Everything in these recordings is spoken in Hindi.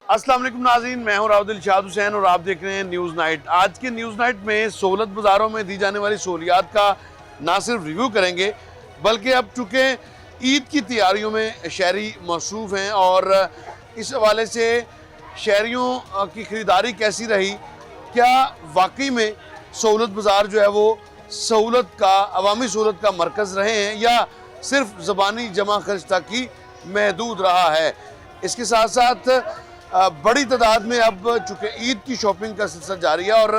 अस्सलाम वालेकुम नाज़रीन, मैं हूं राउदिल शाद हुसैन और आप देख रहे हैं न्यूज़ नाइट। आज के न्यूज़ नाइट में सहूलत बाज़ारों में दी जाने वाली सहूलियात का ना सिर्फ रिव्यू करेंगे बल्कि अब चूँकि ईद की तैयारियों में शहरी मसरूफ़ हैं और इस हवाले से शहरियों की ख़रीदारी कैसी रही, क्या वाकई में सहूलत बाज़ार जो है वो सहूलत का अवामी सहूलत का मरकज़ रहे हैं या सिर्फ ज़बानी जमा खर्च तक ही महदूद रहा है। इसके साथ साथ बड़ी तादाद में अब चूँकि ईद की शॉपिंग का सिलसिला जारी है और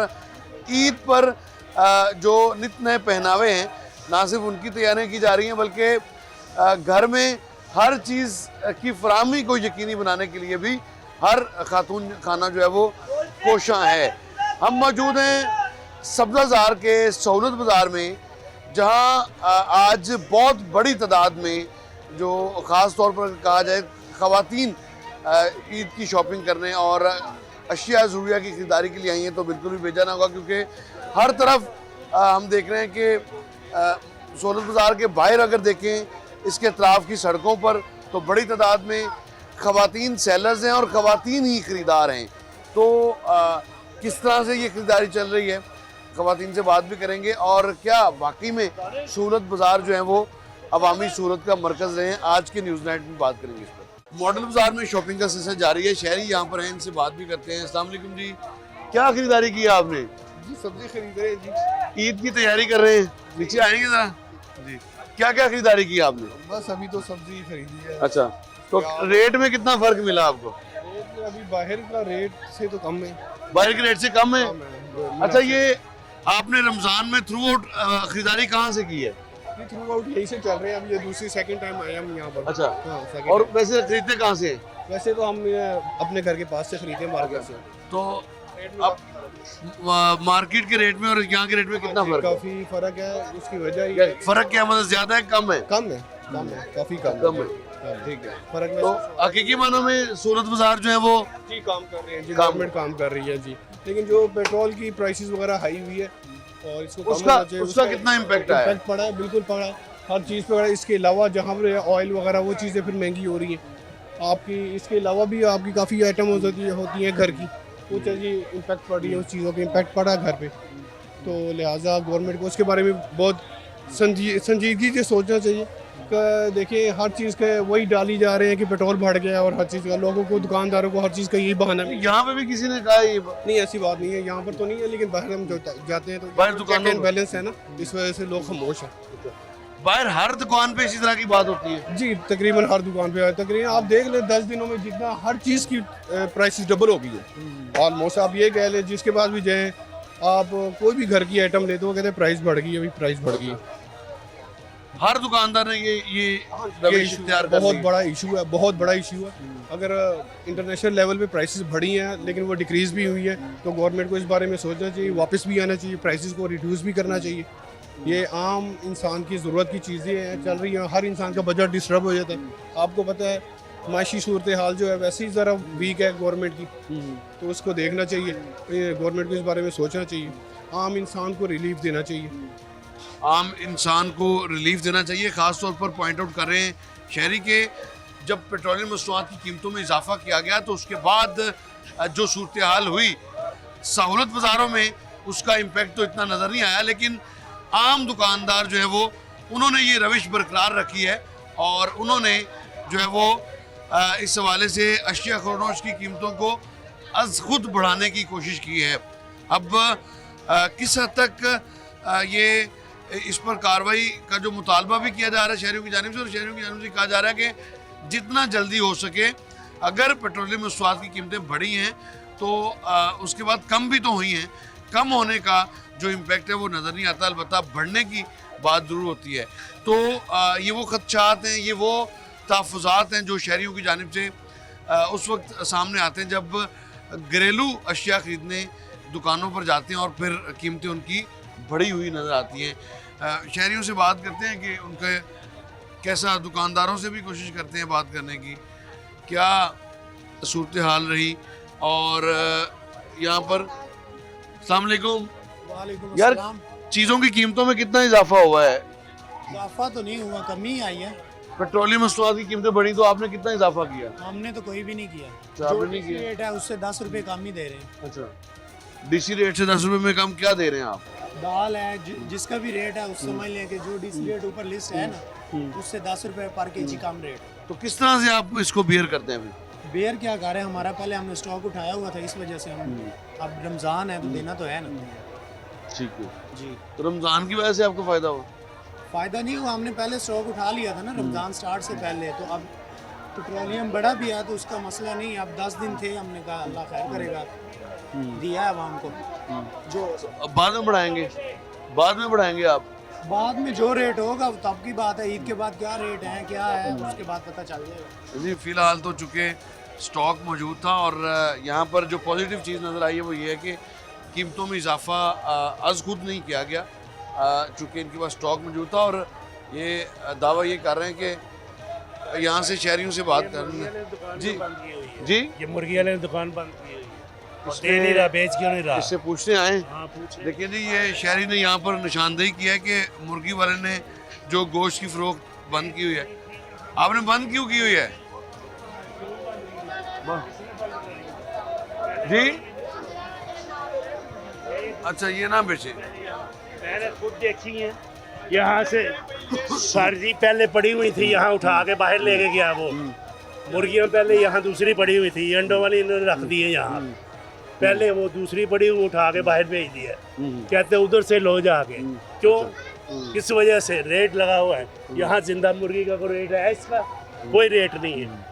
ईद पर जो नित नए पहनावे हैं ना सिर्फ उनकी तैयारियाँ की जा रही हैं बल्कि घर में हर चीज़ की फराहमी को यकीनी बनाने के लिए भी हर खातून खाना जो है वो कोशां है। हम मौजूद हैं सब्ज़ाज़ार के सहूलत बाज़ार में, जहां आज बहुत बड़ी तादाद में जो ख़ास तौर पर कहा जाए ख़वातीन ईद की शॉपिंग करने और अशिया ज़रूरिया की ख़रीदारी के लिए आई हैं, तो बिल्कुल भी बेजा ना होगा क्योंकि हर तरफ हम देख रहे हैं कि सहूलत बाज़ार के बाहर अगर देखें इसके अतराफ़ की सड़कों पर तो बड़ी तादाद में ख़वातीन सेलर्स हैं और ख़वातीन ही ख़रीदार हैं। तो किस तरह से ये ख़रीदारी चल रही है, ख़वातीन से बात भी करेंगे और क्या वाकई में सहूलत बाज़ार जो है वो अवामी सहूलत का मरकज़ रहे हैं। आज के न्यूज़ नाइट में बात करेंगे इस पर। मॉडल बाज़ार में शॉपिंग का सिलसिला जारी है, शहरी यहाँ पर हैं, इनसे बात भी करते हैं। अस्सलाम वालेकुम जी, क्या ख़रीदारी की आपने? जी सब्जी खरीद रहे हैं जी। ईद की तैयारी कर रहे हैं, नीचे आएंगे ज़रा जी। क्या क्या खरीदारी की आपने? बस अभी तो सब्जी खरीदी है। अच्छा, तो रेट में कितना फ़र्क मिला आपको? रेट में अभी बाहर का रेट से तो कम है। बाहर के रेट से कम है? कम है। अच्छा, ये आपने रमज़ान में थ्रू आउट ख़रीदारी कहाँ से की है? थ्रू आउट यही से चल रहे हैं। अब ये दूसरी सेकंड टाइम आए हम यहाँ पर। अच्छा, हाँ, second और time। वैसे खरीदते कहाँ से हैं? वैसे तो हम अपने घर के पास से खरीदे मार्केट से। तो अब मार्केट के रेट में और यहाँ के रेट में कितना फ़र्क है? काफी फर्क है। उसकी वजह ये फ़र्क क्या, मतलब ज़्यादा है कम है? कम है, कम है, काफी कम कम है। हाँ, ठीक है। फर्क में तो हकीकी मानों में सहूलत बाज़ार जो है वो जी काम कर रहे हैं जी, गवर्नमेंट काम कर रही है जी। लेकिन जो पेट्रोल की प्राइसेस वगैरह हाई हुई है और इसको कम होना चाहिए। उसका कितना इम्पैक्ट आया? इम्पैक्ट पड़ा है, बिल्कुल पड़ा है। हर चीज़ पे पड़ा है। इसके अलावा जहाँ पर ऑयल वगैरह वो चीज़ें फिर महंगी हो रही हैं आपकी। इसके अलावा भी आपकी काफ़ी आइटम होती हैं घर की, वो चीज़ें इम्पैक्ट पड़ रही है, उस चीज़ों का इम्पैक्ट पड़ा है घर पे। तो लिहाजा गवर्नमेंट को उसके बारे में बहुत संजीदगी से सोचना चाहिए कि देखिए हर चीज़ के वही डाली जा रहे हैं कि पेट्रोल बढ़ गया और हर चीज़ का लोगों को, दुकानदारों को हर चीज़ का यही बहाना है। यहाँ पे भी किसी ने कहा ये नहीं, ऐसी बात नहीं है, यहाँ पर तो नहीं है, लेकिन बाहर हम जो जाते हैं तो बाहर दुकानों में बैलेंस है ना, इस वजह से लोग खामोश हैं। बाहर हर दुकान पे इसी तरह की बात होती है जी, तकरीबन हर दुकान पे तकरीबन आप देख ले 10 दिनों में जितना हर चीज़ की प्राइसेस डबल हो गई है ऑलमोस्ट। आप ये कह ले जिसके पास भी जाए, आप कोई भी घर की आइटम ले तो वो कहते हैं प्राइस बढ़ गई है, अभी प्राइस बढ़ गई है। हर दुकानदार ने ये ये रविश इशू इख्तियार कर बहुत ली। बड़ा इशू है, बहुत बड़ा इशू है। अगर इंटरनेशनल लेवल पे प्राइसेस बढ़ी हैं लेकिन वो डिक्रीज़ भी हुई है तो गवर्नमेंट को इस बारे में सोचना चाहिए, वापस भी आना चाहिए, प्राइसेस को रिड्यूस भी करना चाहिए। ये आम इंसान की ज़रूरत की चीज़ें हैं, चल रही हैं, हर इंसान का बजट डिस्टर्ब हो जाता है। आपको पता है माशी सूरत हाल जो है वैसे ही ज़रा वीक है गवर्नमेंट की, तो उसको देखना चाहिए, गवर्नमेंट को इस बारे में सोचना चाहिए, आम इंसान को रिलीफ देना चाहिए। आम इंसान को रिलीफ देना चाहिए। ख़ास तौर पर पॉइंट आउट कर रहे हैं शहरी के, जब पेट्रोलियम मसनूआत की कीमतों में इजाफा किया गया तो उसके बाद जो सूरत हाल हुई सहूलत बाज़ारों में, उसका इम्पेक्ट तो इतना नज़र नहीं आया, लेकिन आम दुकानदार जो है वो उन्होंने ये रविश बरकरार रखी है और उन्होंने जो है वो इस हवाले से अशिया खरोश की कीमतों को अज़ खुद बढ़ाने की कोशिश की है। अब किस हद तक ये इस पर कार्रवाई का जो मुतालबा भी किया जा रहा है शहरियों की जानिब से, और शहरियों की जानिब से कहा जा रहा है कि जितना जल्दी हो सके, अगर पेट्रोलियम मसनूआत की कीमतें बढ़ी हैं तो उसके बाद कम भी तो हुई हैं, कम होने का जो इम्पेक्ट है वो नज़र नहीं आता, अलबत्ता बढ़ने की बात ज़रूर होती है। तो ये वो खदशात हैं, ये वो तहफ़्फ़ुज़ात हैं जो शहरियों की जानिब से उस वक्त सामने आते हैं जब घरेलू अशिया ख़रीदने दुकानों पर जाते हैं और फिर कीमतें उनकी बढ़ी हुई नज़र आती हैं। शहरियों से बात करते हैं कि उनके कैसा, दुकानदारों से भी कोशिश करते हैं बात करने की, क्या सूरत हाल रही। और यहाँ पर अस्सलाम वालेकुम यार, चीज़ों की कीमतों में कितना इजाफा हुआ है? इजाफा तो नहीं हुआ, कमी आई है। पेट्रोलियम मसनूआत की कीमतें बढ़ी तो आपने कितना इजाफा किया? हमने तो कोई भी नहीं किया। तो आपने जो नहीं डीसी किया? रेट है उससे 10 रुपए कम ही दे रहे हैं। अच्छा, डीसी रेट से 10 रुपए में कम क्या दे रहे हैं आप? दाल है जिसका भी रेट है उससे समझ लें कि जो डीसी रेट ऊपर लिस्ट है ना उससे 10 रुपए पर केजी कम रेट है। तो किस तरह से आप इसको बियर करते हैं फिर? बेयर क्या कर रहे हैं, हमारा पहले हमने स्टॉक उठाया हुआ था, इस वजह से हम अब रमज़ान है तो देना तो है ना। ठीक है। जी, तो रमजान की वजह से आपको फायदा हुआ? फ़ायदा नहीं हुआ, हमने पहले स्टॉक उठा लिया था ना रमज़ान स्टार्ट से पहले। तो अब पेट्रोलियम बढ़ा भी है तो उसका मसला नहीं। अब 10 दिन थे, हमने कहा अल्लाह खैर करेगा, दिया है आवाम को। जो अब बाद में बढ़ाएंगे, बाद में बढ़ाएंगे आप? बाद में जो रेट होगा तब की बात है। ईद के बाद क्या रेट है क्या है उसके बाद पता चल जाएगा। जी, फिलहाल तो चूँकि स्टॉक मौजूद था और यहाँ पर जो पॉजिटिव चीज़ नज़र आई है वो ये है कि कीमतों में इजाफा अज़ खुद नहीं किया गया, चूँकि इनके पास स्टॉक मौजूद था। और ये दावा ये कर रहे हैं कि यहाँ से शहरियों से बात कर जी जी ये मुर्गी वाले ने दुकान बंद की हुई है और दे नहीं रहा, बेच क्यों नहीं रहा? इससे पूछने आए। हाँ पूछे। देखिए जी, ये शहरी ने यहाँ पर निशानदेही की है कि मुर्गी वाले ने जो गोश्त की फरोख्त बंद की हुई है। आपने बंद क्यों की हुई है जी? अच्छा, ये ना बेचे। मैंने खुद देखी है, यहाँ से सर्दी पहले पड़ी हुई थी, यहाँ उठा के बाहर लेके गया वो। मुर्गियाँ पहले यहाँ दूसरी पड़ी हुई थी, अंडों वाली इन्होंने रख दी है यहाँ। पहले वो दूसरी पड़ी हुई उठा के बाहर भेज दिया, कहते उधर से लो जाके। क्यों? किस वजह से? रेट लगा हुआ है। यहाँ जिंदा मुर्गी का कोई रेट है इसका? कोई रेट नहीं है।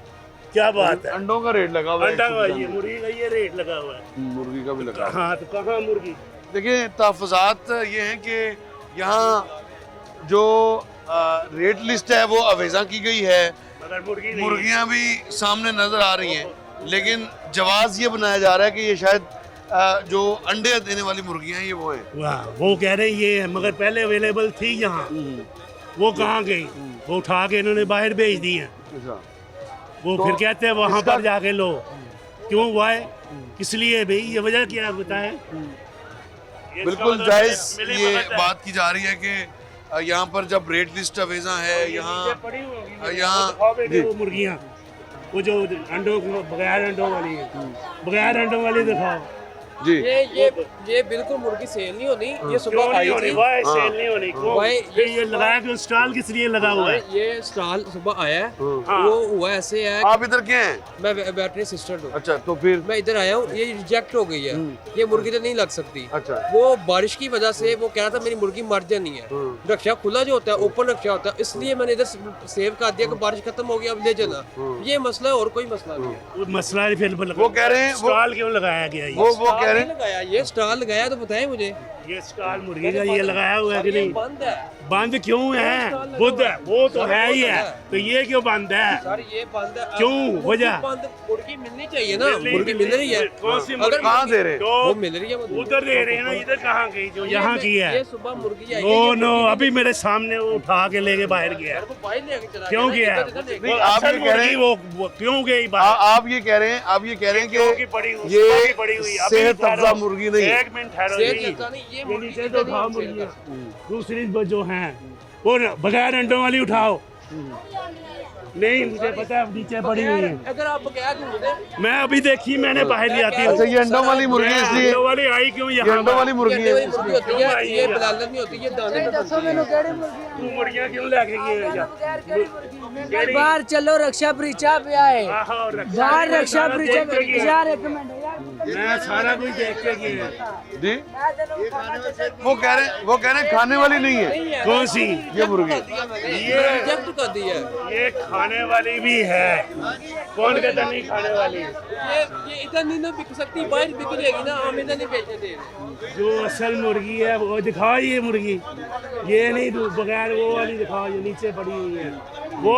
क्या बात है? अंडों का रेट लगा हुआ है, अंडा का ये मुर्गी का ये रेट लगा हुआ है। मुर्गी का भी लगा हुआ है। हाँ तो कहाँ मुर्गी? देखिए, तहफ़्फ़ुज़ात ये हैं कि यहाँ जो रेट लिस्ट है वो अवेज़ा की गई है, मगर मुर्गी नहीं है। मुर्गियाँ भी सामने नज़र आ रही हैं, लेकिन जवाज़ ये बनाया जा रहा है कि ये शायद जो अंडे देने वाली मुर्गियाँ हैं ये वो हैं। वाह, वो कह रहे हैं ये है, मगर पहले अवेलेबल थी यहाँ, वो कहाँ गई? वो उठा के इन्होंने बाहर भेज दी है। अच्छा, वो तो फिर कहते हैं वहाँ इसका- पर जाके लो। क्यों हुआ है? किस लिए भाई? ये वजह क्या बताएं? बिल्कुल जायज़ ये बात की जा रही है कि यहाँ पर जब रेट लिस्ट अवेज़ा है, यहाँ यहाँ जी। वो मुर्गियाँ, वो जो अंडों बगैर अंडों वाली है, बगैर अंडों वाली दिखाओ। जी, ये बिल्कुल मुर्गी सेल नहीं होनी। ये क्यों सुबह नहीं आई होनी? थी। वाह, सेल नहीं होनी। क्यों? भाई, फिर ये लगाया क्यों? स्टॉल किस लिए लगा हुआ है? ये स्टॉल सुबह आया है, हाँ। वो हुआ ऐसे है। आप इधर क्या हैं? मैं वेटरनरी असिस्टेंट हूँ। अच्छा, तो फिर मैं इधर आया हूँ, ये रिजेक्ट हो गई है। ये मुर्गी तो नहीं लग सकती। अच्छा, वो बारिश की वजह से वो कह रहा था मेरी मुर्गी मर जानी है। रक्षा खुला जो होता है, ओपन रक्षा होता है, इसलिए मैंने इधर सेव कर दिया कि बारिश खत्म हो गई अब ले जाना। ये मसला है और कोई मसला नहीं है। वो मसला है फिर वो कह रहे हैं स्टॉल क्यों लगाया गया? वो स्टॉल कह रहे नहीं लगाया, ये स्टॉल लगाया तो बताएं मुझे। ये स्टॉल मुर्गी का ये लगाया हुआ है कि ये नहीं? बंद है बंद क्यों है? बुद्ध है, वो तो है ही है, तो ये क्यों बंद है? सर, ये बंद है। क्यों? मुर्गी वजह? बंद, मुर्गी मिलनी चाहिए ना। मुर्गी मिल रही है। कौन सी अगर मुर्गी? कहाँ दे रहे हैं? वो तो मिल रही है, वो उधर दे रहे हैं ना, इधर कहाँ गई जो यहाँ की है? ये सुबह मुर्गी आई है, नो ये नो, मुर्गी अभी मेरे सामने वो उठा के लेके बाहर गया। वो बाहर लेके चला क्यों गया गया? ना, इधर देखो। नहीं, वो आप असल ये कह रहे मुर्गी हैं- वो क्यों गई बाहर? आप ये कह रहे हैं, आप ये कह रहे हैं क्यों की कि पड़ी हुई? ये सुबह की पड़ी हुई। अभी सेहत ठहरो। अफजा मुर्गी नहीं है। एक मिनट ठहरो सेल जी। चलता नहीं, ये ये मुर्गी नीचे इधर तो नहीं उठाओ सेल मुर्गी, करता। दूसरी जो हैं वो बगैर अंडों वाली उठाओ। नहीं, मुझे पता है नीचे पड़ी हुई है। अगर आप बगैर ढूंढते मैं अभी देखी, मैंने बाहर ले आती हूँ। अच्छा, ये अंडों वाली मुर्गी है इसलिए, अंडों वाली आई क्यों ये यहाँ? अंडों वाली मुर्गी अंडे वाली है। मुर्गी होती है, ये बलालत नहीं होती, ये दाने पे बनती है। तू मुर्गियाँ क्यों लेके गई? बाहर चलो रक्षा परीक्षा पे आए बाहर रक्षा परीक्षा पे यार एक मिनट यार मैं सारा कुछ देख के गया। जी, वो कह रहे हैं खाने वाली नहीं है कौन सी? ये मुर्गी। ये रिजेक्ट कर दी है। ये खाने वाली भी है। कौन कहता नहीं खाने वाली? ये इधर नहीं ना बिक सकती, बाहर बिक जाएगी ना, हम इधर नहीं बेचने दे रहे। जो असल मुर्गी है वो दिखाओ, ये मुर्गी, ये नहीं बगैर वो वाली दिखाओ, ये नीचे पड़ी हुई है वो।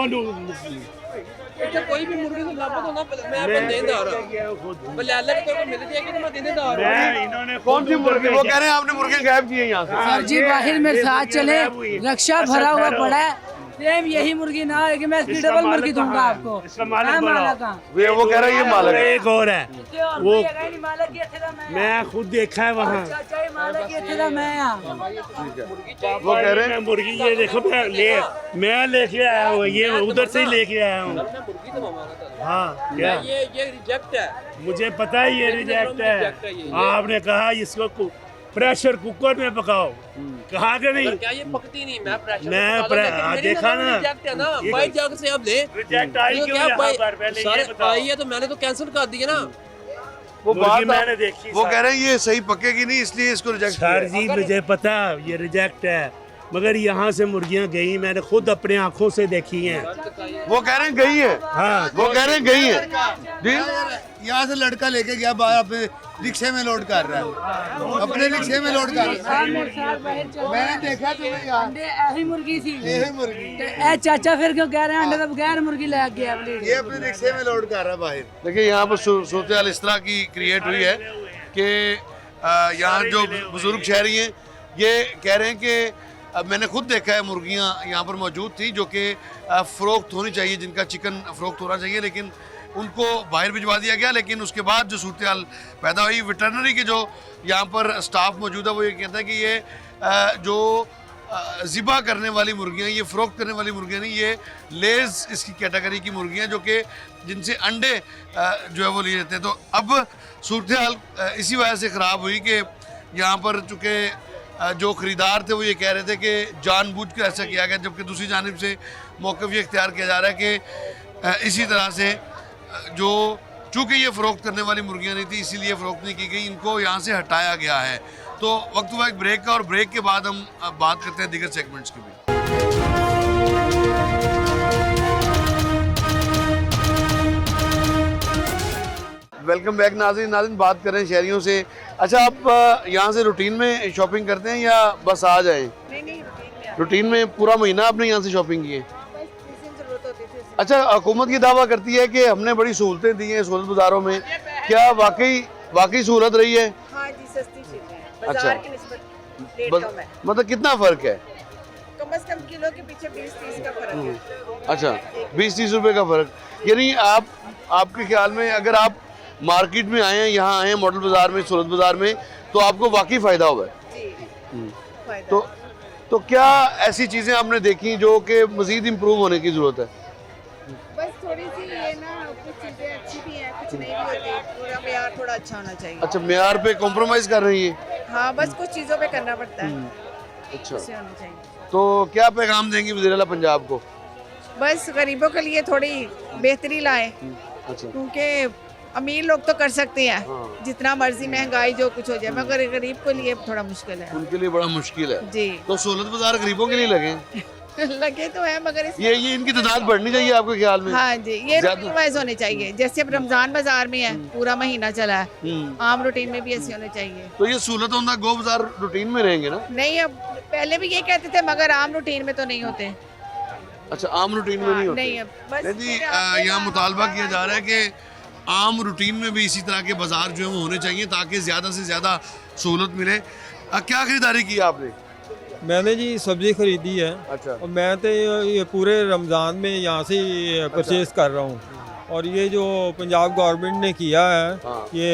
इधर कोई भी मुर्गी को लाभ तो ना, मैं अपन देनेदार हूं। बलालत को मिल जाएगी तो मैं देनेदार हूं। मैं इन्होंने कौन सी मुर्गी? वो कह रहे हैं आपने मुर्गियां गायब की है यहाँ से। सर जी बाहर मेरे साथ चले रक्षा भरा हुआ पड़ा है सेम यही मुर्गी ना है कि मैं इसकी इसका डबल मालिक मुर्गी दूंगा कहाँ है? आपको इसका मालिक मैं बताओ। मालिक हूँ। वो कह रहा है ये मालिक है। एक और है वो मालिक ये थे मैं मैं खुद देखा है वहाँ चाचा ये मालिक ये थे मैं यहाँ वो कह रहे हैं मैं मुर्गी ये देखो मैं लेके आया हूँ ये उधर से ही लेके आया हूँ मैं मुर्गी तो मांगा था हाँ क्या ये रिजेक्ट है मुझे पता है ये रिजेक्ट reject है है ये। आपने कहा इसको प्रेशर कुकर में पकाओ कहा कि नहीं पर क्या ये पकती नहीं मैं प्रेशर मैं देखा ना रिजेक्ट है ना ये- भाई जगह से अब ले रिजेक्ट आई तो क्यों क्या यहाँ भाई पर पहले ये सारे बताओ आई है तो मैंने तो कैंसिल कर दिया ना वो मुर्गी बात मैंने देखी वो सर। कह रहे हैं ये सही पकेगी नहीं इसलिए इसको रिजेक्ट सर किया। जी मुझे पता ये रिजेक्ट है मगर यहाँ से मुर्गियाँ गई मैंने खुद अपने आंखों से देखी हैं वो कह रहे हैं गई है, हाँ वो कह रहे हैं गई है जी। यहाँ से लड़का लेके गया बाहर अपने रिक्शे में लोड कर रहा है अपने रिक्शे में लोड कर रहा है मैंने देखा तुम्हें यहाँ अंडे ऐसी मुर्गी थी यही मुर्गी तो ए चाचा फिर क्यों कह रहे हैं अंडे तो बगैर मुर्गी ले गया ये अपने रिक्शे में लोड कर रहा है बाहर देखिए यहाँ पर सूरत हाल इस तरह की क्रिएट हुई है कि यहाँ जो बुजुर्ग शहरी हैं ये कह रहे हैं कि मैंने खुद देखा है मुर्गियाँ यहाँ पर मौजूद थी जो कि फ़रोख्त होनी चाहिए जिनका चिकन फ़रोख्त होना चाहिए लेकिन उनको बाहर भिजवा दिया गया लेकिन उसके बाद जो सूरत हाल पैदा हुई वेटरनरी के जो यहाँ पर स्टाफ मौजूद है वो ये कहता है कि ये जो ज़िबा करने वाली मुर्गियाँ ये फ़रोख्त करने वाली मुर्गियाँ नहीं ये लेज़ इसकी कैटेगरी की मुर्गियाँ जो कि जिनसे अंडे जो है वो लिए जाते हैं तो अब सूरत हाल इसी वजह से ख़राब हुई कि यहाँ पर चूँकि जो ख़रीदार थे वो ये कह रहे थे कि जानबूझकर ऐसा किया गया जबकि दूसरी जानिब से मौक़िफ़ ये इख्तियार किया जा रहा है कि इसी तरह से जो चूँकि ये फ़रोख्त करने वाली मुर्गियाँ नहीं थी इसीलिए फ़रोख्त नहीं की गई इनको यहाँ से हटाया गया है तो वक्त हुआ एक ब्रेक का और ब्रेक के बाद हम बात करते हैं दीगर सेगमेंट्स की भी। वेलकम बैक नाज़रीन बात कर रहे हैं शहरियों से। अच्छा आप यहाँ से रूटीन में शॉपिंग करते हैं या बस आ जाएं? नहीं रूटीन में पूरा महीना आपने यहाँ से शॉपिंग की है? बस जिस दिन जरूरत होती थी उस दिन। अच्छा हुकूमत ये दावा करती है कि हमने बड़ी सहूलतें दी हैं सहूलत बाज़ारों में, क्या वाकई सहूलत रही है? हाँ जी सस्ती चीजें हैं अच्छा। बाजार की निस्बत रेट बस, कम है मतलब कितना फ़र्क है? कम से कम किलो के पीछे 20-30 का फर्क है अच्छा 20-30 रुपए का फ़र्क यानी आपके ख्याल में अगर आप मार्केट में आए हैं यहाँ आए हैं मॉडल बाज़ार में सूरत बाज़ार में तो आपको वाकई फ़ायदा हुआ है? जी फायदा तो क्या ऐसी चीज़ें आपने देखी जो कि मज़ीद इम्प्रूव होने की ज़रूरत है? बस थोड़ी सी ये ना कुछ चीजें अच्छी भी हैं कुछ नहीं भी होती पूरा मेयार थोड़ा अच्छा होना चाहिए अच्छा मेयार पे कॉम्प्रोमाइज़ कर रही है? हाँ बस कुछ चीजों पे करना पड़ता है अच्छा उससे होना चाहिए तो क्या पैगाम देंगी वज़ीर आला पंजाब को? बस गरीबों के लिए थोड़ी बेहतरी लाए अच्छा क्योंकि अमीर लोग तो कर सकते हैं हाँ। जितना मर्जी महंगाई जो कुछ हो जाए मगर गरीब के लिए थोड़ा मुश्किल है उनके लिए बड़ा मुश्किल है जी तो सहूलत बाज़ार गरीबों के लिए लगे लगे तो है मगर इस ये इनकी तादाद बढ़नी चाहिए आपके ख्याल में? हाँ जी ये ज्यादा- रूटीन वाइज होने चाहिए जैसे अब रमजान बाजार में है पूरा महीना चला है हम्म। आम रूटीन में भी ऐसे होने चाहिए तो ये सहूलत होना गो बाज़ार रूटीन में रहेंगे ना? नहीं अब पहले भी ये कहते थे मगर आम रूटीन में तो नहीं होते अच्छा आम रूटीन में नहीं होते? नहीं अब बस नहीं जी मेरे आपके यहाँ वहाँ मुतालबा किया जा रहा है कि आम रूटीन में भी इसी तरह के बाज़ार जो है वो होने चाहिए ताकि ज़्यादा से ज़्यादा सहूलत मिले। क्या ख़रीदारी की आपने? मैंने जी सब्ज़ी ख़रीदी है अच्छा और मैं तो ये पूरे रमज़ान में यहाँ से परचेज़ कर रहा हूँ और ये जो पंजाब गवर्नमेंट ने किया है हाँ। ये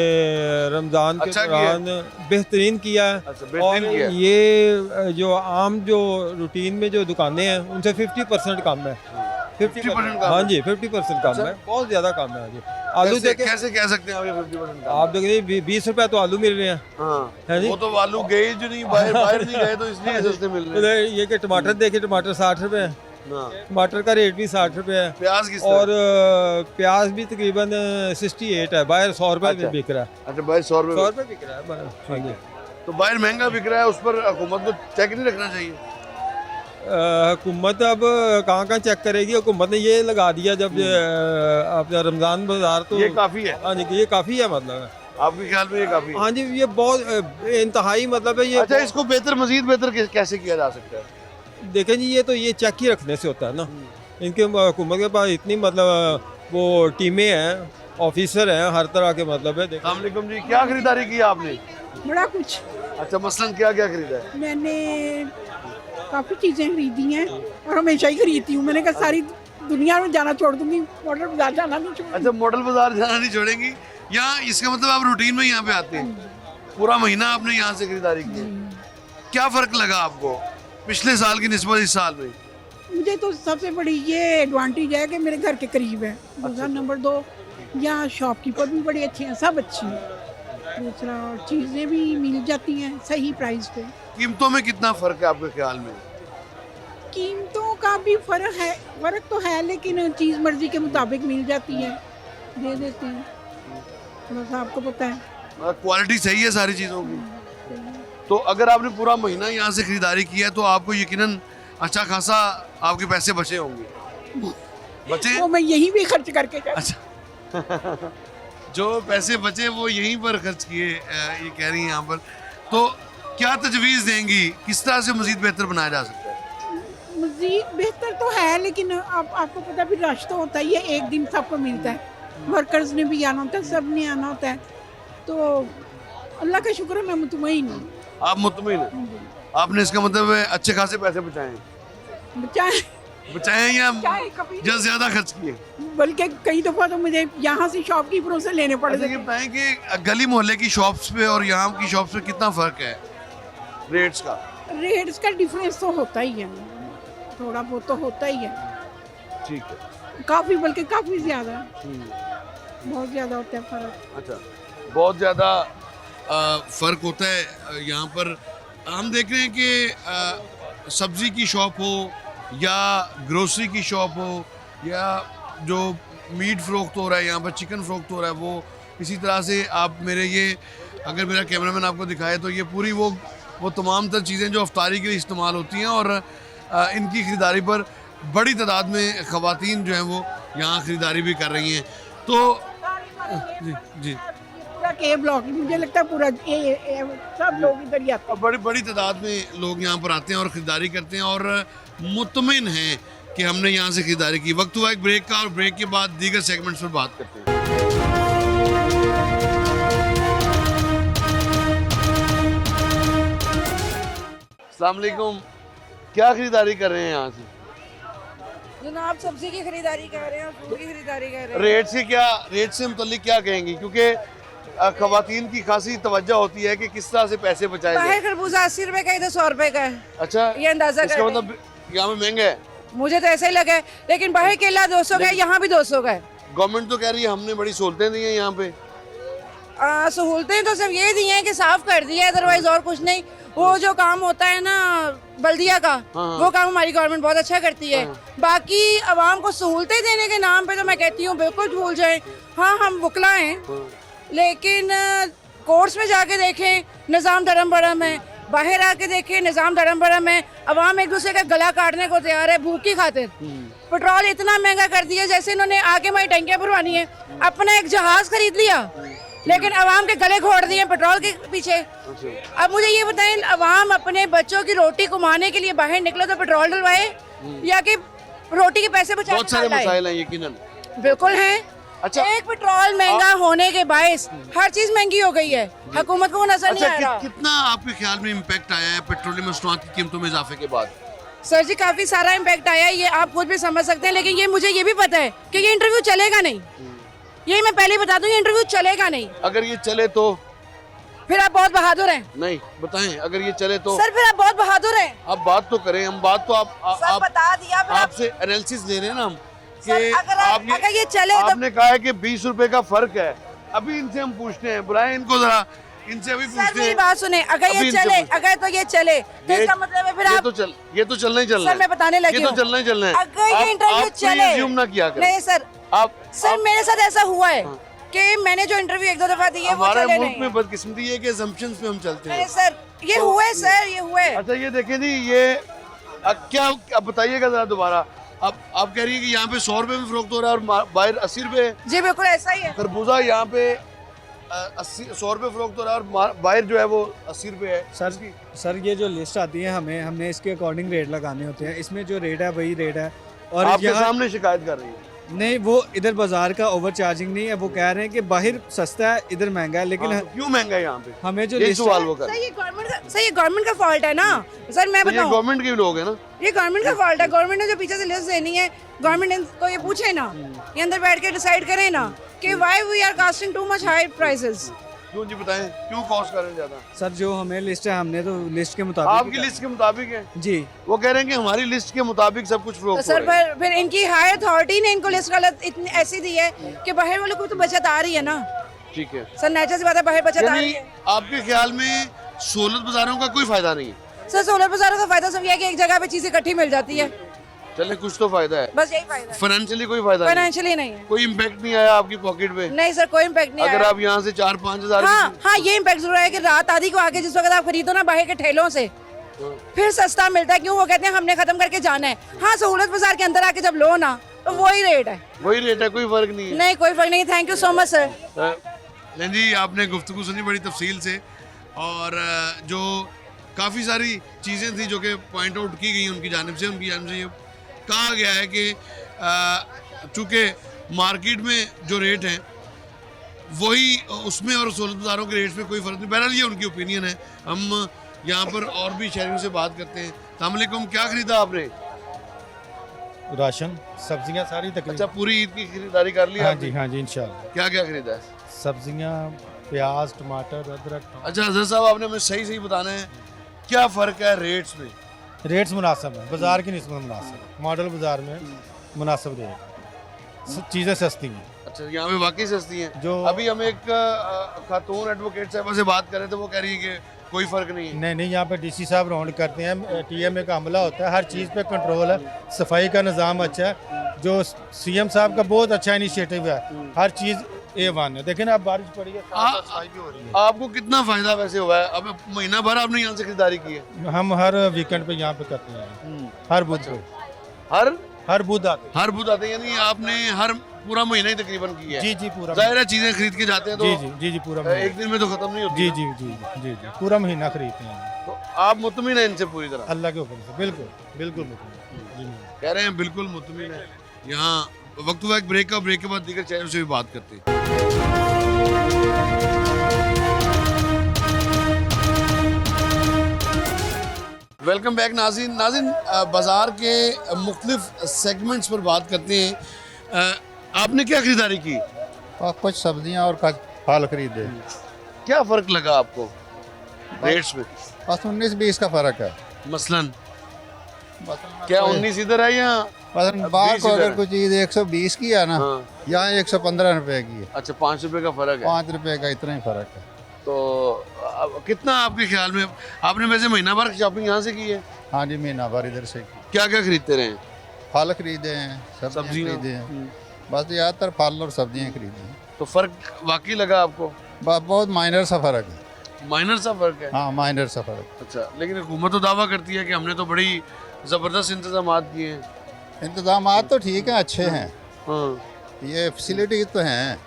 रमज़ान के अच्छा किया है। दौरान बेहतरीन किया है अच्छा और बेहतरीन किया है। ये जो आम जो रूटीन में जो दुकानें हैं उनसे 50% कम है 50% कम हाँ है? जी 50% कम है बहुत ज़्यादा कम है जी आलू कैसे, देखे कैसे कह सकते हैं आप ये 50% का? आप देखिए 20 रुपये तो आलू मिल रहे हैं हाँ है जी वो तो आलू गए जो नहीं बाहर नहीं गए तो इसलिए सस्ते मिल रहे हैं। ये कि टमाटर देखिए टमाटर 60 रुपये है हाँ टमाटर का रेट भी 60 रुपये है प्याज किस और तरह? प्याज भी तकरीबन 68 है बाहर 100 रुपये अच्छा। में बिक रहा है अच्छा भाई 100 100 रुपये रुपये बिक रहा है बाहर। हाँ जी तो बाहर महंगा बिक रहा है उस पर हुकूमत को चेक नहीं रखना चाहिए? हुकूमत अब कहाँ चेक करेगी हुकूमत ने ये लगा दिया जब अपना रमज़ान बाजार तो ये काफ़ी है हाँ जी ये काफ़ी है मतलब आपके ख्याल में? ये काफ़ी है। हाँ जी ये बहुत इंतहाई मतलब है ये अच्छा इसको मजीद बेहतर कैसे किया जा सकता है? देखें जी ये तो ये चेक ही रखने से होता है ना इनके हुकूमत के पास इतनी मतलब वो टीमें हैं ऑफिसर हैं हर तरह के मतलब है अस्सलाम वालेकुम जी क्या खरीदारी की आपने? बड़ा कुछ अच्छा, मसलन क्या क्या खरीदा है? मैंने काफ़ी चीज़ें खरीदी हैं और हमेशा ही खरीदती हूँ। मैंने कहा सारी दुनिया में जाना छोड़ दूंगी, मॉडल बाजार जाना नहीं छोड़ूंगी। अच्छा, मॉडल बाजार जाना नहीं छोड़ेंगी, यहाँ इसका मतलब आप रूटीन में यहाँ पे आते हैं, पूरा महीना आपने यहाँ से खरीदारी की है। क्या फ़र्क लगा आपको पिछले साल की निस्बत इस साल में? मुझे तो सबसे बड़ी ये एडवांटेज है कि मेरे घर के करीब है। दूसरा नंबर 2, यहाँ शॉपकीपर भी बड़े अच्छे हैं, सब अच्छे हैं। दूसरा चीज़ें भी मिल जाती हैं सही प्राइस पे। कीमतों में कितना फ़र्क है आपके ख्याल में? कीमतों का भी फ़र्क तो है, लेकिन चीज़ मर्जी के मुताबिक मिल जाती है, दे देते हैं। थोड़ा सा आपको पता है क्वालिटी सही है सारी चीज़ों की। तो अगर आपने पूरा महीना यहाँ से खरीदारी किया तो आपको यकीनन अच्छा खासा आपके पैसे बचे होंगे। बचे? वो मैं यहीं भी खर्च करके अच्छा जो पैसे बचे वो यहीं पर खर्च किए, ये कह रही हैं यहाँ पर। तो क्या तजवीज़ देंगी, किस तरह से मज़ीद बेहतर बनाया जा सकता है? मज़ीद बेहतर तो है, लेकिन आपको पता भी रश तो होता ही है, एक दिन सबको मिलता है, वर्कर्स ने भी आना होता है, सब ने आना होता है। तो अल्लाह का शुक्र है मैं मुतमईन हूँ। आप मुतमईन हैं? आपने इसका मतलब है अच्छे खासे पैसे बचाए या ज़्यादा खर्च किए? बल्कि कई दफ़ा तो मुझे यहाँ से शॉपकीपरों से लेने पड़े। अच्छा, ये बताएं कि गली मोहल्ले की शॉप्स पे और यहाँ की शॉप्स पे कितना फ़र्क है रेट्स का? रेट्स का डिफरेंस तो होता ही है, थोड़ा बहुत तो होता ही है। ठीक है। काफ़ी, बल्कि काफ़ी ज़्यादा, बहुत ज़्यादा होता है फ़र्क। अच्छा, बहुत ज़्यादा फ़र्क होता है यहाँ पर। हम देख रहे हैं कि सब्ज़ी की शॉप हो या ग्रोसरी की शॉप हो या जो मीट फ़रोख्त हो रहा है यहाँ पर, चिकन फ़रोख्त हो रहा है, वो इसी तरह से आप मेरे ये अगर मेरा कैमरामैन आपको दिखाए तो ये पूरी वो तमाम तर चीज़ें जो अफ्तारी के लिए इस्तेमाल होती हैं और इनकी ख़रीदारी पर बड़ी तादाद में ख़वातीन जो हैं वो यहाँ ख़रीदारी भी कर रही हैं। तो जी पूरा के ब्लॉक, मुझे लगता है पूरा सब लोग इधर ही आते हैं। बड़ी तादाद में लोग यहाँ पर आते हैं और ख़रीदारी करते हैं और मुतमिन हैं कि हमने यहाँ से ख़रीदारी की। वक्त हुआ एक ब्रेक का और ब्रेक के बाद दीगर सेगमेंट्स पर बात करते हैं। अस्सलाम वालेकुम, क्या ख़रीदारी कर रहे हैं यहाँ से? जनाब सब्जी की खरीदारी कर रहे हैं, फूड की खरीदारी कर रहे हैं। रेट से मुतल्लिक क्या कहेंगी, क्योंकि ख़वातीन की खासी तवज्जो होती है कि किस तरह से पैसे बचाए जाए। बाहर खरबूजा 80 रुपए का, इधर 100 रुपए का है। अच्छा, ये अंदाजा इसका कर मतलब यहाँ में महंगा है? मुझे तो ऐसा ही लगा है, लेकिन बाहर केला 200 का है, यहाँ भी 200 का है। गवर्नमेंट तो कह रही है हमने बड़ी सहूलतें दी हैं यहाँ पे। सहूलतें तो सिर्फ ये दी हैं कि साफ कर दिया है, अदरवाइज और कुछ नहीं। वो जो काम होता है ना बल्दिया का, वो काम हमारी गवर्नमेंट बहुत अच्छा करती है। बाकी आवाम को सहूलतें देने के नाम पे तो मैं कहती हूँ बिल्कुल भूल जाएं। हाँ, हम वकला हैं, लेकिन कोर्ट्स में जाके देखें निज़ाम धर्म बरम है, बाहर आके देखें निज़ाम धर्म बरम है। अवाम एक दूसरे का गला काटने को तैयार है भूख की खातिर। पेट्रोल इतना महंगा कर दिया, जैसे इन्होंने आगे हमारी टंकियाँ भरवानी है, अपना एक जहाज खरीद लिया, लेकिन अवाम के गले घोड़ दिए पेट्रोल के पीछे। अब मुझे ये बताएं, अवाम अपने बच्चों की रोटी कमाने के लिए बाहर निकले तो पेट्रोल डलवाए या कि रोटी के पैसे बचाए? बहुत सारे मसाइल हैं यकीनन। बिल्कुल हैं। अच्छा, एक पेट्रोल महंगा होने के बायस हर चीज महंगी हो गई है, हुकूमत को नजर नहीं आ रहा। कितना आपके ख्याल में इम्पैक्ट आया है पेट्रोलियम मसनूआत की कीमतों में इजाफे के बाद? सर जी, काफी सारा इम्पैक्ट आया है, ये आप खुद भी समझ सकते हैं। लेकिन ये मुझे ये भी पता है कि ये इंटरव्यू चलेगा नहीं, यही मैं पहले बता दूं, ये इंटरव्यू चलेगा नहीं। अगर ये चले तो? फिर आप बहुत बहादुर हैं। नहीं, बताएं, अगर ये चले तो? सर फिर आप बहुत बहादुर हैं। आप बात तो करें, हम बात तो आप बता दिया, आपसे एनालिसिस ले रहे हैं ना हम कि अगर ये चले तो आपने कहा है कि 20 रुपए का फर्क है। अभी इनसे हम पूछते हैं, बुलाएं इनको जरा, इनसे अभी सर पूछते मेरी हैं। बात सुने, अगर ये चले, अगर तो ये चले तो इसका मतलब है फिर आप ये तो चलना ही चलना है। सर मैं बताने लगी ये तो हूँ, चलना ही चलना है। अगर ये इंटरव्यू चले, अज्यूम ना किया करें। नहीं सर, सर मेरे साथ ऐसा हुआ है कि मैंने जो इंटरव्यू 1-2 दफा दी है वो हमारे चले मुल्क नहीं। में बदकिस्मती है कि assumptions पे हम चलते हैं। नहीं सर, ये हुआ है सर, ये हुआ है। अच्छा, ये देखें जी, ये क्या अब बताइएगा जरा दोबारा। अब आप कह रही है कि यहाँ पे 100 रुपए में फरोख्त हो रहा है और बाहर 80 रुपए। जी बिल्कुल ऐसा ही है। खरबूजा यहाँ पे 100 रुपए फरोख्त हो रहा है और बाहर जो है वो 80 रुपए है। सर ये जो लिस्ट आती है हमने इसके अकॉर्डिंग रेट लगाने होते हैं। इसमें जो रेट है वही रेट है। और आपके सामने शिकायत कर रही है? नहीं, वो इधर बाजार का ओवर चार्जिंग नहीं है, वो कह रहे हैं कि बाहर सस्ता है, इधर महंगा है, लेकिन हाँ, तो क्यों महंगा है यहाँ पे? हमें जो यही लिस्ट सवाल वो कर सर ये गवर्नमेंट का फॉल्ट है ना सर, मैं तो ये बताऊं, गवर्नमेंट के भी लोग हैं ना। ये गवर्नमेंट का फॉल्ट है। गवर्नमेंट ने जो पीछे से लिस्ट देनी है, गवर्नमेंट इनको ये पूछे ना, ये अंदर बैठ के डिसाइड करे ना कि why we are costing too much high prices. क्यों जी बताएं, क्यों कॉस्ट कर रहे हैं ज्यादा? सर जो हमें लिस्ट है, हमने तो लिस्ट के मुताबिक आपकी लिस्ट के मुताबिक है जी। वो कह रहे हैं कि हमारी लिस्ट के मुताबिक सब कुछ तो फरोख्त हो सर रहा है। फिर इनकी हाई अथॉरिटी ने इनको लिस्ट गलत इतनी ऐसी दी है कि बाहर वालों को तो बचत आ रही है ना ठीक है, सर, नेचर से बात है, बाहर बचत आ रही यानी है। आपके ख्याल में सहूलत बाजारों का कोई फायदा नहीं है? सर सोलर बाजारों का फायदा सब ये है कि एक जगह पे चीजें इकट्ठी मिल जाती है, चले कुछ तो फायदा है, बस यही फायदा है। फाइनेंशियली कोई फायदा नहीं, फाइनेंशियली नहीं है। कोई इम्पैक्ट नहीं आया आपकी पॉकेट पे? नहीं सर, कोई इम्पैक्ट नहीं अगर आया। आप यहाँ से 4-5 हजार हाँ हाँ, ये इम्पैक्ट जरूर है कि रात आधी को आके जिस वक्त आप खरीदो ना बाहर के ठेलों से, फिर सस्ता मिलता है। क्यों? वो कहते हैं हमने खत्म करके जाना है। हाँ, सहूलत बाजार के अंदर आके जब लो ना तो वही रेट है, वही रेट है, कोई फर्क नहीं है। नहीं कोई फर्क नहीं। Thank you so much sir. लें जी, आपने गुफ्तगू सुनी बड़ी तफसील से, और जो काफ़ी सारी चीज़ें थी जो कि पॉइंट आउट की गई उनकी जानिब से ये कहा गया है कि चूँकि मार्केट में जो रेट हैं वही उसमें और सहूलत बाजारों के रेट्स में कोई फ़र्क नहीं। बहरहाल ये उनकी ओपिनियन है। हम यहाँ पर और भी शहरियों से बात करते हैं। अस्सलाम वालेकुम, क्या ख़रीदा आपने? राशन, सब्जियां सारी तकरीबन। अच्छा, पूरी ईद की खरीदारी कर ली हाँ आपने? जी, हाँ जी, इंशाल्लाह। क्या क्या खरीदा है? सब्जियां, प्याज, टमाटर, अदरक। अच्छा हजरत साहब, आपने हमें सही सही बताना है क्या फ़र्क है रेट्स में? रेट्स मुनासिब है, बाजार की निस्बत मुनासिब है। मॉडल बाजार में मुनासिब रेट, चीज़ें सस्ती हैं। अच्छा, यहाँ पे वाकई सस्ती हैं। जो अभी हम एक खातून एडवोकेट साहब से बात कर रहे थे, वो कह रही है कि कोई फ़र्क नहीं है। नहीं, यहाँ पे डीसी साहब राउंड करते हैं, टीएमए का हमला होता है, हर चीज़ पे कंट्रोल है, सफाई का निज़ाम अच्छा है। जो सीएम साहब का बहुत अच्छा इनिशिएटिव है, हर चीज़ A1 है। देखें ना, अब बारिश पड़ी है, सफाई भी हो रही है। आपको कितना फ़ायदा वैसे हुआ है? अब महीना भर आपने यहाँ से खरीदारी की है? हम हर वीकेंड पे यहाँ पे करते हैं, हर बुध को, हर बुध आते हैं। हर बुध आते हैं, यानी आपने हर पूरा महीना ही तकरीबन किया है? जी जी, पूरा। ज़ाहिर है चीज़ें खरीद के जाते हैं तो जी जी जी जी, पूरा महीना। एक दिन में तो ख़त्म नहीं होती। जी जी जी जी जी, पूरा महीना खरीदते हैं। तो आप मुतमिन हैं इनसे पूरी तरह? अल्लाह के हुक्म से बिल्कुल बिल्कुल मुतमिन। जी कह रहे हैं बिल्कुल मुतमिन है। यहाँ वक्त हुआ एक ब्रेक का, ब्रेक के बाद दीगर चैनल से भी बात करते हैं। वेलकम बैक नाज़रीन। नाज़रीन, बाज़ार के मुख्तलिफ सेगमेंट्स पर बात करते हैं। आपने क्या ख़रीदारी की? और कुछ सब्जियां और कुछ फल खरीदे। क्या फ़र्क लगा आपको रेट्स में? बस 19-20 का फ़र्क है। मसलन क्या 19 इधर है या मसलन बाहर 20 को इधर अगर है? कोई चीज़ 120 की है ना, हाँ। यहाँ 115 रुपए की है। अच्छा, 5 रुपए का फ़र्क है। 5 रुपए का इतना ही फ़र्क है। तो कितना आपके ख्याल में, आपने वैसे महीना भर शॉपिंग यहाँ से की है? हाँ जी, महीना भर इधर से की। क्या क्या खरीदते रहे? फल खरीदे हैं, सब्जियां सब्जियां। खरीदे हैं, बस ज़्यादातर फल और सब्जियां खरीदी हैं। तो फ़र्क वाकई लगा आपको? बहुत माइनर सा फ़र्क है। माइनर सा फ़र्क है? हाँ, माइनर सा फ़र्क। अच्छा, लेकिन हुकूमत तो दावा करती है कि हमने तो बड़ी ज़बरदस्त इंतजाम किए हैं। इंतजाम तो ठीक है, अच्छे हैं, हाँ। ये फैसिलिटी तो हैं,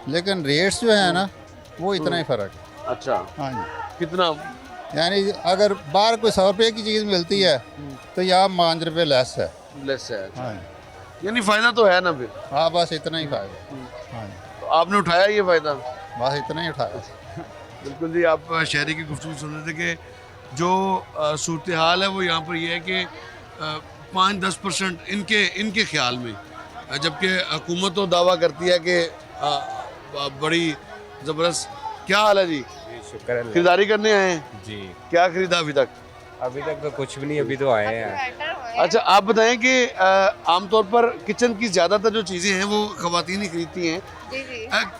लेकिन रेट्स जो है ना वो इतना ही फ़र्क है। अच्छा, हाँ जी। कितना? यानी अगर बाहर कोई 100 रुपये की चीज़ मिलती है तो यहाँ 5 रुपये लेस है। लेस है? हाँ, यानी फ़ायदा तो है ना फिर? हाँ, बस इतना ही फ़ायदा। हाँ, तो आपने उठाया ये फ़ायदा? बस इतना ही उठाया। बिल्कुल जी। आप शहरी की गुफ्तगू सुन रहे थे कि जो सूरत हाल है वो यहाँ पर ये है कि 5-10% इनके ख्याल में, जबकि हुकूमत तो दावा करती है कि बड़ी ज़बरदस्त। क्या हाल है जी? शुक्र है। खरीदारी करने आए हैं जी। क्या खरीदा अभी तक? अभी तक तो कुछ भी नहीं, अभी तो आए हैं। अच्छा, आप बताएं कि आमतौर पर किचन की ज़्यादातर जो चीज़ें हैं वो ख़वातीन ही खरीदती हैं।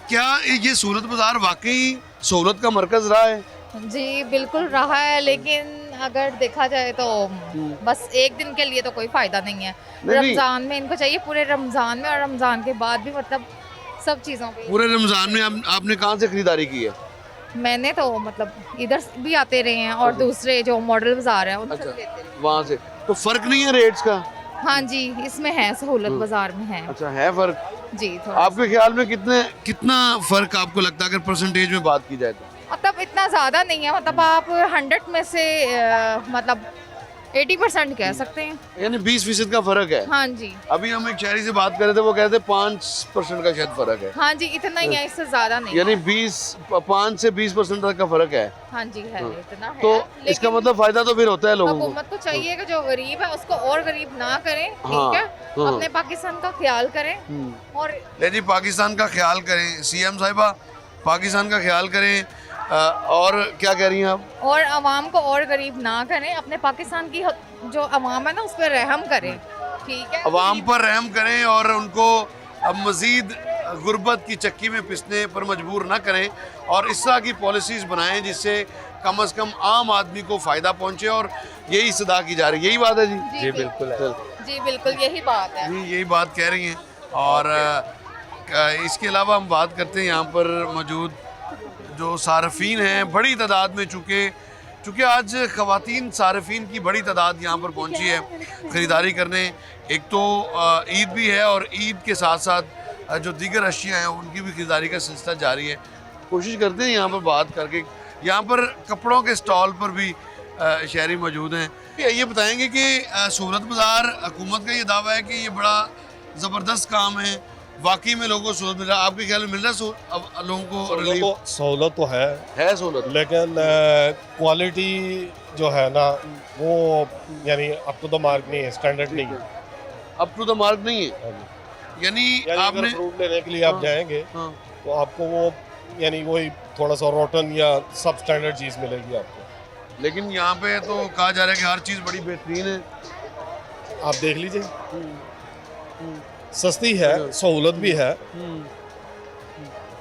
क्या ये सहूलत बाज़ार वाकई सहूलत का मरकज़ रहा है? जी बिल्कुल रहा है, लेकिन अगर देखा जाए तो बस एक दिन के लिए तो कोई फ़ायदा नहीं है। रमज़ान में इनको चाहिए, पूरे रमज़ान में और रमज़ान के बाद भी, मतलब सब चीज़ों पे। पूरे रमज़ान में आपने कहाँ से खरीदारी की है? मैंने तो मतलब इधर भी आते रहे हैं और दूसरे जो मॉडल बाज़ार है उनसे अच्छा, भी लेते रहे। वहाँ से। तो फ़र्क नहीं है रेट्स का? हाँ जी, इसमें है, सहूलत बाज़ार में है। अच्छा, है फ़र्क? जी, थोड़ा। आपके ख्याल में कितना फ़र्क आपको लगता है अगर परसेंटेज में बात की जाए तो? मतलब इतना ज़्यादा नहीं है, मतलब आप 100 में से मतलब 80% कह सकते हैं। यानी 20% का फर्क है। हाँ जी, अभी हम एक शहरी से बात कर रहे थे, वो कह रहे थे 5% का शायद फर्क है। हाँ जी, इतना ही है, इससे ज्यादा नहीं। यानी 5 से 20% तक का फर्क है। हाँ जी है, इतना है। तो इसका मतलब फायदा तो फिर होता है लोगों को। हुकूमत को चाहिए कि जो गरीब है उसको और गरीब ना करें, हाँ, ठीक है, हाँ। अपने पाकिस्तान का ख्याल करें और ले जी, पाकिस्तान का ख्याल करें। सीएम साहिबा पाकिस्तान का ख्याल करें। और क्या कह रही हैं आप? और आवाम को और गरीब ना करें, अपने पाकिस्तान की जो आवाम है ना उस पर रहम करें, ठीक है, अवाम पर रहम करें और उनको अब मज़ीद गुर्बत की चक्की में पिसने पर मजबूर ना करें और इस तरह की पॉलिसीज़ बनाएं जिससे कम से कम आम आदमी को फ़ायदा पहुंचे। और यही सदा की जा रही है। यही बात है जी? जी बिल्कुल है। जी बिल्कुल यही बात है जी, यही बात कह रही हैं। और इसके अलावा हम बात करते हैं यहाँ पर मौजूद जो सारफीन हैं बड़ी तादाद में, चूँकि आज ख़वातीन सारफीन की बड़ी तादाद यहाँ पर पहुँची है ख़रीदारी करने। एक तो ईद भी है और ईद के साथ साथ जो दीगर अशिया हैं उनकी भी ख़रीदारी का सिलसिला जारी है। कोशिश करते हैं यहाँ पर बात करके। यहाँ पर कपड़ों के स्टॉल पर भी शहरी मौजूद हैं। ये बताएंगे कि सूरत बाज़ार हुकूमत का ये दावा है कि ये बड़ा ज़बरदस्त काम है, वाकई में लोगों को सहूलत मिल रहा है? आपके ख्याल में मिल रहा है लोगों को रिलीफ? सहूलत तो है सहूलत, लेकिन क्वालिटी जो है ना वो यानी अप टू द मार्क नहीं है, स्टैंडर्ड नहीं है। अप टू द मार्क नहीं है। यानी आपने फ्रूट लेने के लिए आप जाएंगे तो आपको वो यानी वही थोड़ा सा रोटन या सब स्टैंडर्ड चीज़ मिलेगी आपको। लेकिन यहाँ पे तो कहा जा रहा है कि हर चीज़ बड़ी बेहतरीन है। आप देख लीजिए, सस्ती है, सहूलत भी है,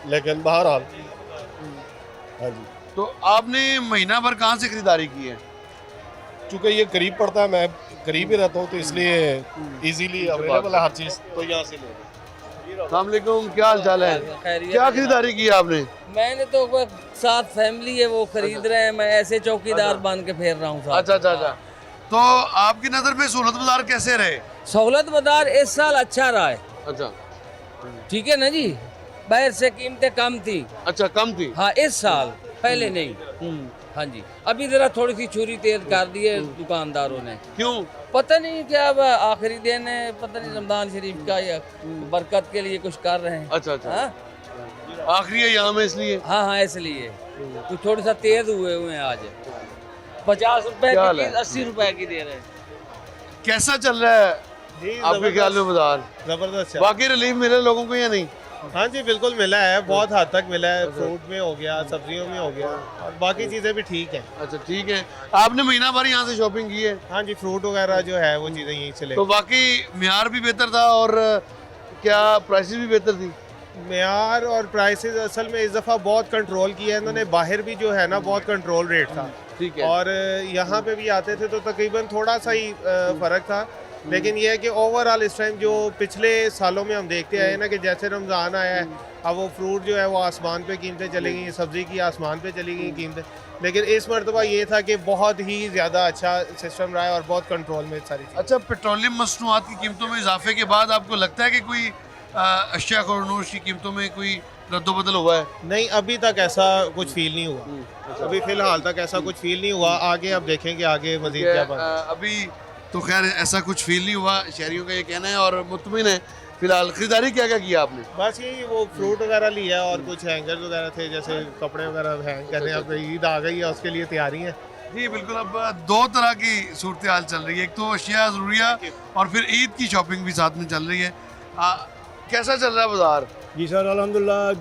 लेकिन बहरहाल। हाँ जी। तो आपने महीना भर कहाँ से खरीदारी की है? चूँकि ये करीब पड़ता है, मैं करीब ही रहता हूँ तो इसलिए इजीली अवेलेबल है हर चीज़, तो यहाँ से ले। अस्सलाम वालेकुम, क्या हाल चाल है? क्या खरीदारी की आपने? मैंने तो साथ फैमिली है वो खरीद रहे हैं, मैं ऐसे चौकीदार बन के फेर रहा हूँ। अच्छा अच्छा अच्छा। तो आपकी नज़र में सहूलत बाजार कैसे रहे? सहूलत बाजार इस साल अच्छा रहा है। अच्छा, ठीक है ना जी, बाहर से कीमतें कम थी। अच्छा, कम थी? हाँ, इस साल, पहले नहीं। हाँ जी, अभी जरा थोड़ी सी छुरी तेज कर दी है दुकानदारों ने। क्यों? पता नहीं क्या, अब आखिरी दिन है, पता नहीं रमजान शरीफ का या बरकत के लिए कुछ कर रहे हैं। अच्छा अच्छा, आखिरी है यहाँ में इसलिए? हाँ हाँ, इसलिए कुछ थोड़ा सा तेज हुए हैं आज। 50 रुपए की चीज 80 रुपए की दे रहे हैं। कैसा चल रहा है आपके ख्याल में बाजार? जबरदस्त। बाकी रिलीफ मिले लोगों को या नहीं? हाँ जी, बिल्कुल मिला है, बहुत हद तक मिला है। फ्रूट में हो गया, सब्जियों में हो गया, और बाकी चीज़ें भी ठीक है। अच्छा, ठीक है। आपने महीना भर यहाँ से शॉपिंग की है? हाँ जी, फ्रूट वगैरह जो है वो चीज़ें यहीं से ले। तो बाकी म्यार भी बेहतर था और क्या प्राइसेस भी बेहतर थी? म्यार और प्राइसेस असल में इस दफ़ा बहुत कंट्रोल किया है इन्होंने। बाहर भी जो है ना बहुत कंट्रोल रेट था, ठीक है, और यहाँ पे भी आते थे तो तकरीबन थोड़ा सा ही फ़र्क था। लेकिन ये है कि ओवरऑल इस टाइम जो पिछले सालों में हम देखते आए ना कि जैसे रमज़ान आया है, अब वो फ्रूट जो है वो आसमान पे कीमतें चली गई, सब्ज़ी की आसमान पे चली गई कीमतें। लेकिन इस मरतबा ये था कि बहुत ही ज़्यादा अच्छा सिस्टम रहा है और बहुत कंट्रोल में सारी चीज़। अच्छा, पेट्रोलियम मसनूआत की कीमतों में इजाफे के बाद आपको लगता है कि कोई अशिया खुर्नूश की कीमतों में कोई रद्दोबदल हुआ है? नहीं, अभी तक ऐसा कुछ फील नहीं हुआ। अभी फ़िलहाल तक ऐसा कुछ फील नहीं हुआ। आगे अब देखेंगे आगे मज़ीद क्या बना। अभी तो खैर ऐसा कुछ फील नहीं हुआ, शहरियों का ये कहना है, और मुतमिन है। फिलहाल खरीदारी क्या क्या किया आपने? बस यही वो फ्रूट वगैरह लिया और कुछ हैंगर्स वगैरह थे, जैसे कपड़े वगैरह हैंग करने। अब ईद आ गई है, उसके लिए तैयारी है। जी बिल्कुल। अब दो तरह की सूरत हाल चल रही है, एक तो अशिया ज़रूरिया और फिर ईद की शॉपिंग भी साथ में चल रही है। कैसा चल रहा है बाजार? जी सर, अल्हम्दुलिल्लाह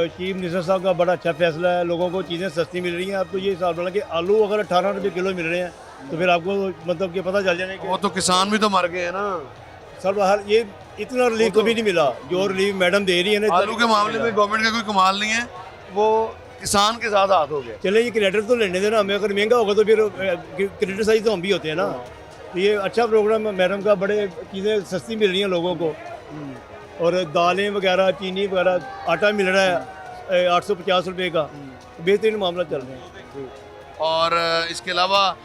चीफ मिनिस्टर साहब का बड़ा अच्छा फैसला है, लोगों को चीज़ें सस्ती मिल रही हैं। अब तो ये हिसाब लगा कि आलू अगर 18 रुपये किलो मिल रहे हैं तो फिर आपको मतलब कि पता चल जाए कि वो तो किसान भी तो मर गए हैं ना सर। हर ये इतना रिलीफ कभी नहीं मिला जो रिलीफ मैडम दे रही है ना। आलू के मामले में गवर्नमेंट का कोई कमाल नहीं है, वो किसान के साथ हाथ हो गया। चले ये क्रेडिट तो लेने देना हमें, अगर महंगा होगा तो फिर क्रिटिसाइज तो हम भी होते हैं ना। तो ये अच्छा प्रोग्राम है मैडम का, बड़े चीज़ें सस्ती मिल रही हैं लोगों को, और दालें वगैरह, चीनी वगैरह, आटा मिल रहा है 850 रुपये का। बेहतरीन मामला चल रहा है। और इसके अलावा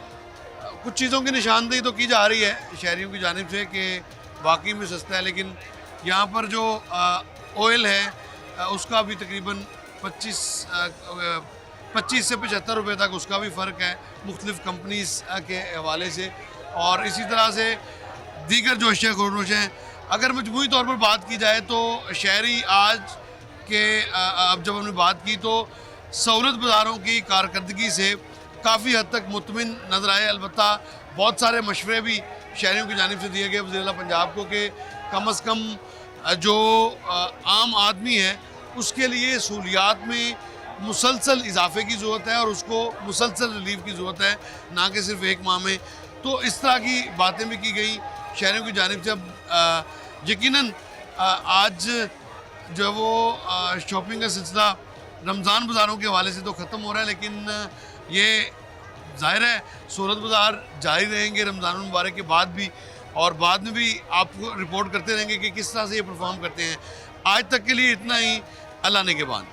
कुछ चीज़ों की निशानदेही तो की जा रही है शहरियों की जानिब से कि वाकई में सस्ता है, लेकिन यहाँ पर जो ऑयल है उसका भी तकरीबन 25 से 75 रुपये तक उसका भी फ़र्क है मुख्तलिफ़ कंपनीज़ के हवाले से। और इसी तरह से दीगर जो अशिया खुरनोश हैं। अगर मजमूई तौर पर बात की जाए तो शहरी आज के अब जब हमने बात की तो सहूलत बाज़ारों की कारकर्दगी से काफ़ी हद तक मुतमिन नज़र आए। अलबत्ता बहुत सारे मशवरे भी शहरियों की जानिब से दिए गए वज़ीर-ए-आला पंजाब को कि कम अज़ कम जो आम आदमी है उसके लिए सहूलियात में मुसलसल इजाफे की ज़रूरत है और उसको मुसलसल रिलीफ की ज़रूरत है, ना कि सिर्फ एक माह में। तो इस तरह की बातें भी की गई शहरियों की जानिब से। अब यकीनन आज जो वो शॉपिंग का सिलसिला रमज़ान बाज़ारों के हवाले से तो ख़त्म हो रहा है, लेकिन ये ज़ाहिर है सहूलत बाज़ार जारी रहेंगे रमज़ान मुबारक के बाद भी, और बाद में भी आपको रिपोर्ट करते रहेंगे कि किस तरह से ये परफॉर्म करते हैं। आज तक के लिए इतना ही। अल्लाह ने के बाद।